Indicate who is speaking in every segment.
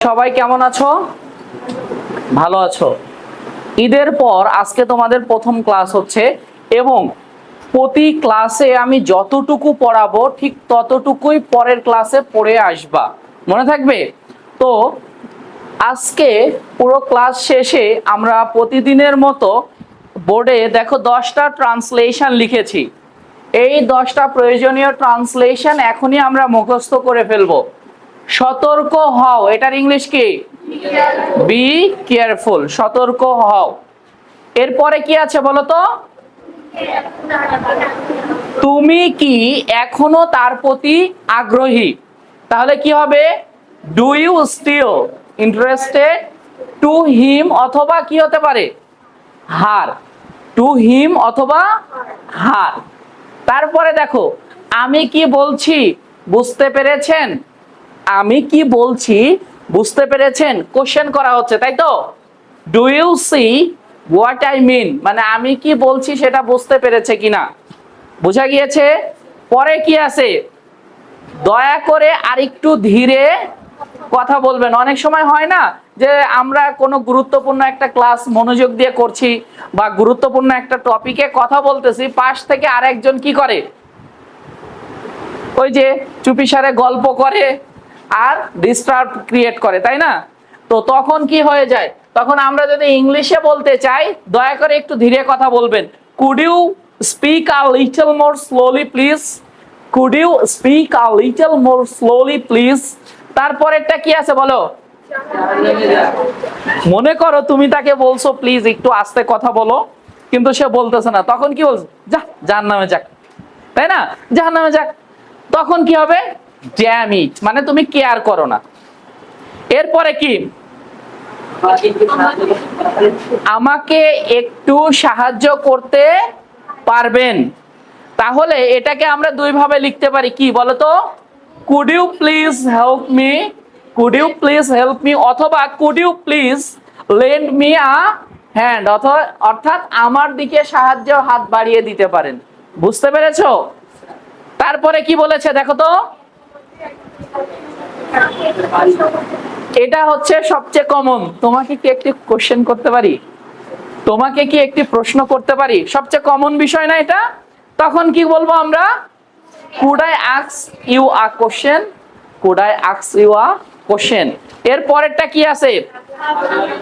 Speaker 1: সবাই কেমন আছো? ভালো আছো? ঈদের পর আজকে তোমাদের প্রথম ক্লাস হচ্ছে এবং প্রতি ক্লাসে আমি যতটুকু পড়াবো ঠিক ততটুকুই পরের ক্লাসে পড়ে আসবা, মনে থাকবে তো? আজকে পুরো ক্লাস শেষে আমরা প্রতিদিনের মতো বোর্ডে দেখো 10টা ট্রান্সলেশন লিখেছি। এই 10টা প্রয়োজনীয় ট্রান্সলেশন এখনই আমরা মুখস্থ করে ফেলবো। সতর্ক হও, এটার ইংলিশ কি? বি কেয়ারফুল, সতর্ক হও। এরপরে কি আছে বলো তো? তুমি কি এখনো তার প্রতি আগ্রহী? তাহলে কি হবে? Do you still interested to him, অথবা কি হতে পারে? হার। টু হিম অথবা হার। তারপরে দেখো, আমি কি বলছি বুঝতে পেরেছেন? আমি কি বলছি বুঝতে পেরেছেন? কোশ্চেন করা হচ্ছে, তাই তো? Do you see what I mean, মানে আমি কি বলছি সেটা বুঝতে পেরেছে কিনা, বোঝা গিয়েছে? পরে কি আছে? দয়া করে আরেকটু ধীরে কথা বলবেন। অনেক সময় হয় না যে আমরা কোনো গুরুত্বপূর্ণ একটা ক্লাস মনোযোগ দিয়ে করছি বা গুরুত্বপূর্ণ একটা টপিকে কথা বলতেছি, পাশ থেকে আরেকজন কি করে, ওই যে চুপিসারে গল্প করে আর ডিস্টার্ব ক্রিয়েট করে, তাই না? তো তখন কি হয়ে যায়? তখন আমরা যদি ইংলিশে বলতে চাই, দয়া করে একটু ধীরে কথা বলবেন। Could you speak a little more slowly please? Could you speak a little more slowly please? তারপরেরটা কি আছে বলো? মনে করো তুমি তাকে বলছো প্লিজ একটু আস্তে কথা বলো, কিন্তু সে বলতেছে না, তখন কি বলছো? যা জাহান্নামে যাক, তাই না? জাহান্নামে যাক। তখন কি হবে? ড্যাম ইট, মানে তুমি কেয়ার করো না। এরপরে কি? আমাকে একটু সাহায্য করতে পারবেন? তাহলে এটাকে আমরা দুই ভাবে লিখতে পারি, কি বলতো? Could you please help me, could you please help me, অথবা could you please lend me a hand, অর্থাৎ আমার দিকে সাহায্য হাত বাড়িয়ে দিতে পারেন। বুঝতে পেরেছো? তারপরে কি বলেছে দেখো তো? এটা হচ্ছে সবচেয়ে কমন। তোমাকে কি একটি কোশ্চেন করতে পারি? তোমাকে কি একটি প্রশ্ন করতে পারি? সবচেয়ে কমন বিষয় না এটা? তখন কি বলবো আমরা? Could I ask you a question, could I ask you a question. এর পরেরটা কি আছে?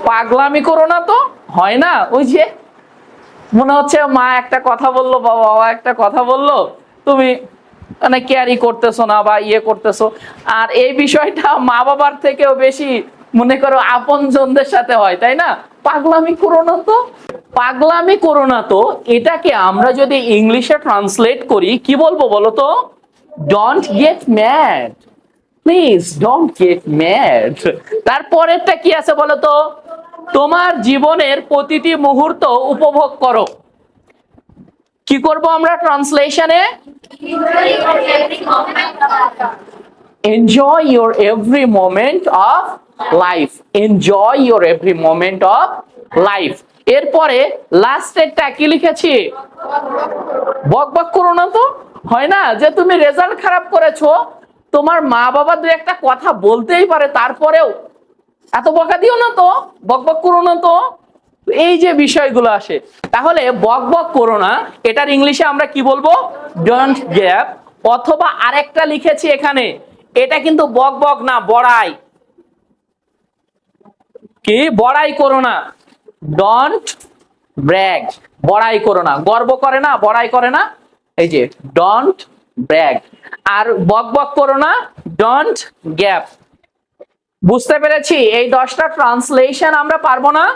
Speaker 1: পাগলামি করো না তো, হয় না? ওই যে মনে হচ্ছে মা একটা কথা বললো, বাবা একটা কথা বললো, তুমি মানে ক্যারি করতেছো না বা ইয়ে করতেছো। আর এই বিষয়টা মা বাবার থেকেও বেশি মনে করো আপন জনদের সাথে হয়, তাই না? পাগলামি করো না তো, পাগলামি করো না তো, এটাকে আমরা যদি ইংলিশে ট্রান্সলেট করি কি বলবো বলো তো? Don't get mad, please don't get mad. তারপরেরটা কি আছে বলো তো? তোমার জীবনের প্রতিটি মুহূর্ত উপভোগ করো। কি করব আমরা ট্রান্সলেশনে? Enjoy your every moment of life, enjoy your every moment of life. এরপরে লাস্টেরটা কি লিখেছি? বক বক করো না তো, হয় না যে তুমি রেজাল্ট খারাপ করেছো, তোমার মা বাবা দুই একটা কথা বলতেই পারে, তারপরেও এত বকা দিও না তো, বক বক করো না তো, এই যে বিষয়গুলো আসে। তাহলে বক বক করো না, এটার ইংলিশে আমরা কি বলবো? Don't gap. অথবা আরেকটা লিখেছি এখানে, এটা কিন্তু বক বক না, বড়াই। কি? বড়াই করো না, ডোন্ট ব্র্যাগ। বড়াই করো না, গর্ব করে না, বড়াই করে না, এই যে ডোন্ট ব্র্যাগ। আর বক বক করো না, ডোন্ট গ্যাপ। বুঝতে পেরেছি? এই 10টা ট্রান্সলেশন আমরা পারবো না?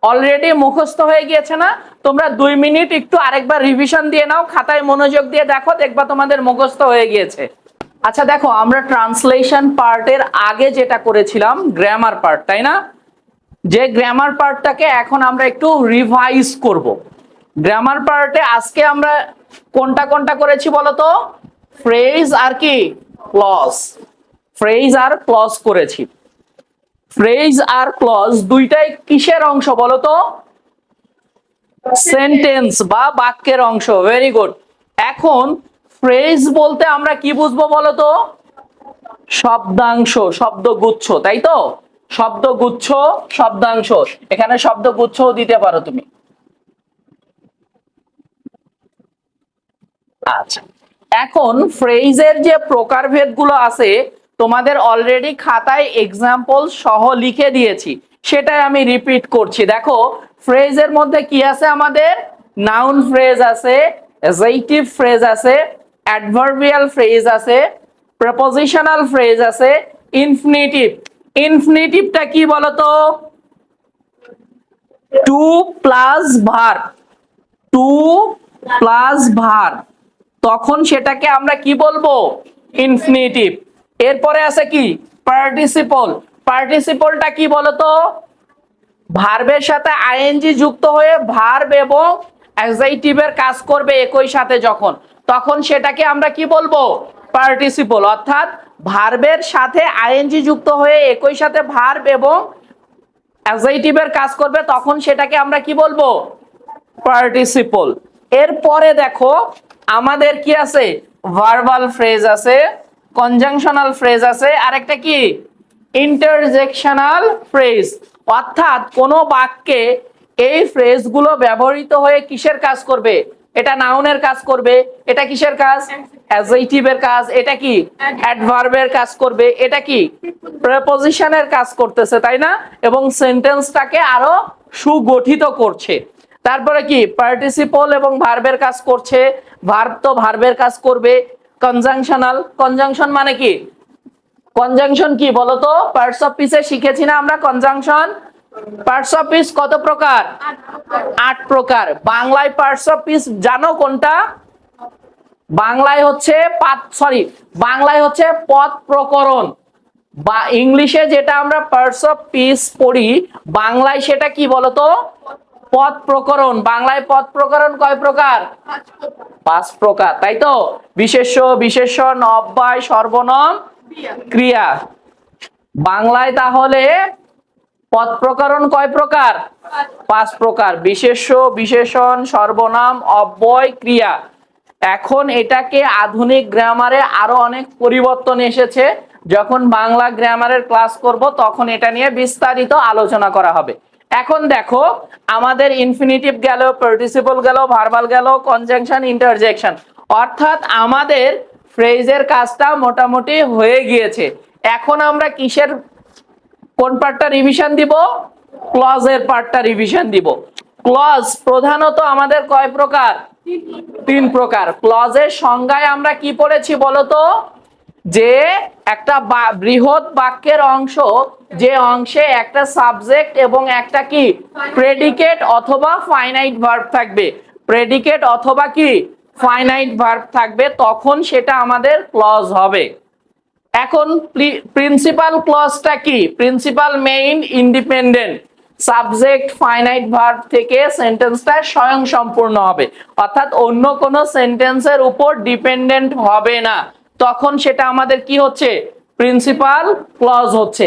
Speaker 1: অলরেডি মুখস্থ হয়ে গিয়েছে না? তোমরা 2 মিনিট একটু আরেকবার রিভিশন দিয়ে নাও, খাতায় মনোযোগ দিয়ে দেখো, দেখবা তোমাদের মুখস্থ হয়ে গিয়েছে। আচ্ছা দেখো, আমরা ট্রান্সলেশন পার্টের আগে যেটা করেছিলাম গ্রামার পার্ট, তাই না? যে গ্রামার পার্টটাকে এখন আমরা একটু রিভাইজ করব। গ্রামার পার্টে আজকে আমরা কোনটা কোনটা করেছি বলো তো? ফ্রেজ আর কি ক্লজ, ফ্রেজ আর ক্লজ করেছি। ফ্রেজ আর ক্লজ দুইটাই কিসের অংশ বলো তো? সেন্টেন্স বা বাক্যের অংশ। Very good. এখন ফ্রেজ বলতে আমরা কি বুঝবো বলো তো? শব্দাংশ, শব্দগুচ্ছ, তাই তো? শব্দগুচ্ছ, শব্দাংশ, এখানে শব্দগুচ্ছও দিতে পারো তুমি। আচ্ছা, এখন ফ্রেজের যে প্রকারভেদ গুলো আছে তোমাদের অলরেডি খাতায় এক্সাম্পল সহ লিখে দিয়েছি, সেটাই আমি রিপিট করছি। দেখো ফ্রেজের মধ্যে কি আছে আমাদের, নাউন ফ্রেজ আছে, অ্যাডজেক্টিভ ফ্রেজ আছে, অ্যাডভার্বিয়াল ফ্রেজ আছে, প্রিপোজিশনাল ফ্রেজ আছে, ইনফিনিটিভ। ইনফিনিটিভটা কি বলতো, to plus verb, to plus verb, তখন সেটাকে আমরা কি বলবো, ইনফিনিটিভ। এরপরে আছে কি পার্টিসিপল। পার্টিসিপলটা কি বলতো, ভার্বের সাথে আইএনজি যুক্ত হয়ে ভার্ব এবং অ্যাডজেক্টিভের কাজ করবে একই সাথে যখন, তখন সেটাকে আমরা কি বলবো, পার্টিসিপল। অর্থাৎ ভার্বের সাথে আইএনজি যুক্ত হয়ে একই সাথে ভার্ব এবং অ্যাডজেক্টিভের কাজ করবে, তখন সেটাকে আমরা কি বলবো, পার্টিসিপল। এরপরে দেখো আমাদের কি আছে, ভার্বাল ফ্রেজ আছে, কনজাংশনাল ফ্রেজ আছে, আর একটা কি ইন্টারজেকশনাল ফ্রেজ। অর্থাৎ কোন বাক্যে এই ফ্রেজগুলো ব্যবহৃত হয়ে কিসের কাজ করবে, এটা নাউনের কাজ করবে, এটা কিসের কাজ, অ্যাডজেক্টিভের কাজ, এটা কি অ্যাডভার্বের কাজ করবে, এটা কি প্রিপোজিশনের কাজ করতেছে, তাই না, এবং সেন্টেন্সটাকে আরো সুগঠিত করছে। তারপরে কি পার্টিসিপল এবং ভার্বের কাজ করছে, ভার্ব তো ভার্বের কাজ করবে। কনজাংশনাল, কনজাংশন মানে কি, কনজাংশন কি বলতো, পার্টস অফ স্পিচে শিখেছি না আমরা কনজাংশন। পার্টস অফ স্পিচ কত প্রকার, 8 প্রকার। বাংলায় পার্টস অফ স্পিচ জানো কোনটা, বাংলায় হচ্ছে বাংলায় হচ্ছে পদ প্রকরণ, বা ইংলিশে যেটা আমরা পার্টস অফ স্পিচ পড়ি, বাংলায় সেটা কি বলতো, পদ প্রকরণ। বাংলায় পদ প্রকরণ কয় প্রকার, 5 প্রকার, তাই তো, বিশেষ্য, বিশেষণ, অব্যয়, সর্বনাম, ক্রিয়া। বাংলায় তাহলে পদ প্রকরণ কয় প্রকার, 5 প্রকার, বিশেষ্য, বিশেষণ, সর্বনাম, অব্যয়, ক্রিয়া। এখন এটাকে আধুনিক গ্রামারে আরো অনেক পরিবর্তন এসেছে, যখন বাংলা গ্রামারের ক্লাস করব তখন এটা নিয়ে বিস্তারিত আলোচনা করা হবে। এখন দেখো আমাদের ইনফিনিটিভ গেল, পার্টিসিপল গেল, ভার্বাল গেল, কনজাংশন, ইন্টারজেকশন, অর্থাৎ আমাদের ফ্রেজের কাজটা মোটামুটি হয়ে গিয়েছে। এখন আমরা কিসের কোন পার্টটা রিভিশন দিব, ক্লজের পার্টটা রিভিশন দিব। ক্লজ প্রধানত আমাদের কয় প্রকার, 3 প্রকার। ক্লজের সংজ্ঞায় আমরা কি পড়েছি বলতো, যে একটা বৃহৎ বাক্যের অংশ, যে অংশে একটা সাবজেক্ট এবং একটা কি প্রেডিকেট অথবা ফাইনাইট ভার্ব থাকবে, প্রেডিকেট অথবা কি ফাইনাইট ভার্ব থাকবে, তখন সেটা আমাদের ক্লজ হবে। এখন প্রিন্সিপাল ক্লজটা কি, principal, main, independent, subject, finite verb থেকে সেন্টেন্সটা স্বয়ং সম্পূর্ণ হবে, অর্থাৎ অন্য কোন সেন্টেন্সের উপর ডিপেন্ডেন্ট হবে না, তখন সেটা আমাদের কি হচ্ছে, প্রিন্সিপাল ক্লজ হচ্ছে।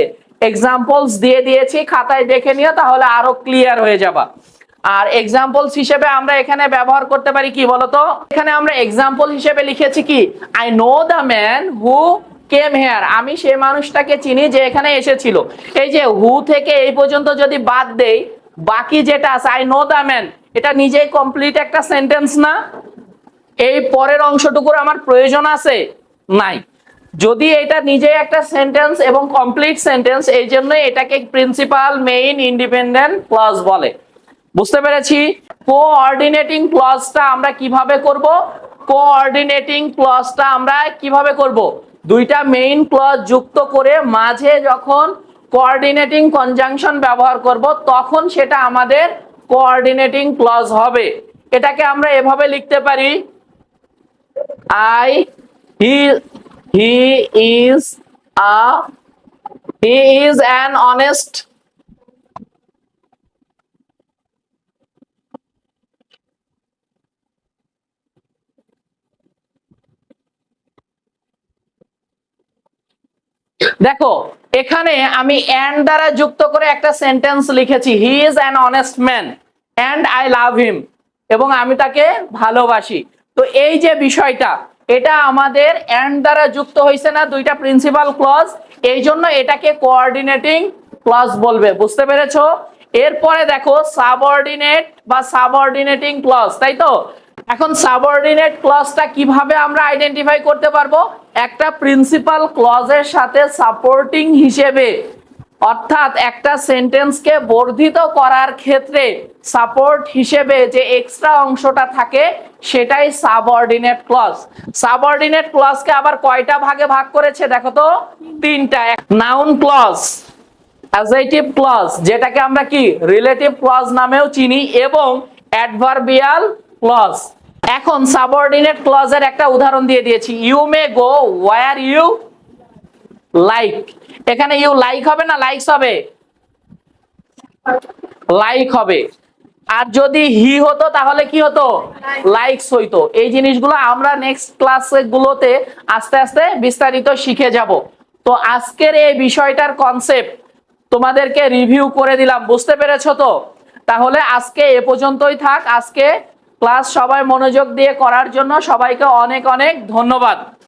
Speaker 1: এক্সাম্পলস দিয়ে দিয়েছি, খাতায় দেখে নিও, তাহলে আরো ক্লিয়ার হয়ে যাবে। আর এক্সাম্পলস হিসেবে আমরা এখানে ব্যবহার করতে পারি কি বলতো, এখানে আমরা এক্সাম্পল হিসেবে লিখেছি কি, I know the man who came here, আমি সেই মানুষটাকে চিনি যে এখানে এসেছিল। এই যে হু থেকে এই পর্যন্ত যদি বাদ দেই, বাকি যেটা আছে আই নো দ্য ম্যান, এটা নিজেই কমপ্লিট একটা সেন্টেন্স না, এই পরের অংশটুকুর আমার প্রয়োজন আছে নাই। যদি এটা নিজে একটা সেন্টেন্স এবং কমপ্লিট সেন্টেন্স, এই জন্য এটাকে প্রিন্সিপাল, মেইন, ইন্ডিপেন্ডেন্ট ক্লজ বলে। বুঝতে পেরেছি। কোঅর্ডিনেটিং ক্লজটা আমরা কিভাবে করব, কোঅর্ডিনেটিং ক্লজটা আমরা কিভাবে করব, দুইটা মেইন ক্লজ যুক্ত করে মাঝে যখন কোঅর্ডিনেটিং কনজাংশন ব্যবহার করব, তখন সেটা আমাদের কোঅর্ডিনেটিং ক্লজ হবে। এটাকে আমরা এভাবে লিখতে পারি, he is an honest দেখো এখানে আমি and দ্বারা যুক্ত করে একটা সেন্টেন্স লিখেছি, he is an honest man and I love him, এবং আমি তাকে ভালোবাসি। তো এই যে বিষয়টা, এটা আমাদের and দ্বারা যুক্ত হয়েছে না, দুইটা প্রিন্সিপাল ক্লজ, এই জন্য এটাকে কোঅর্ডিনেটিং ক্লজ বলবে, বুঝতে পেরেছো? এরপরে দেখো সাবঅর্ডিনেট বা সাবঅর্ডিনেটিং ক্লজ, তাই তো? এখন সাবঅর্ডিনেট ক্লজটা কিভাবে আমরা আইডেন্টিফাই করতে পারবো? একটা প্রিন্সিপাল ক্লজের সাথে সাপোর্টিং হিসেবে, অর্থাৎ একটা সেন্টেন্সকে বর্ধিত করার ক্ষেত্রে সাপোর্ট হিসেবে যে এক্সট্রা অংশটা থাকে সেটাই সাবঅর্ডিনেট ক্লজ। সাবঅর্ডিনেট ক্লজকে আবার কয়টা ভাগে ভাগ করেছে দেখো তো? তিনটা। নাউন ক্লজ, অ্যাডজেক্টিভ ক্লজ যেটাকে আমরা কি রিলেটিভ ক্লজ নামেও চিনি, এবং অ্যাডভার্বিয়াল ক্লজ। এখন সাবঅর্ডিনেট ক্লজের একটা উদাহরণ দিয়ে দিয়েছি, you may go where you like. এখানে ইউ লাইক হবে না লাইকস হবে? লাইক হবে। আর যদি হি হতো তাহলে কি হতো? লাইকস হইতো। এই জিনিসগুলো আমরা নেক্সট ক্লাসে গুলোতে আস্তে আস্তে বিস্তারিত শিখে যাব। তো আজকের এই বিষয়টার কনসেপ্ট তোমাদেরকে রিভিউ করে দিলাম, বুঝতে পেরেছো তো? তাহলে আজকে এ পর্যন্তই থাক। আজকে ক্লাস সবাই মনোযোগ দিয়ে করার জন্য সবাইকে অনেক অনেক ধন্যবাদ।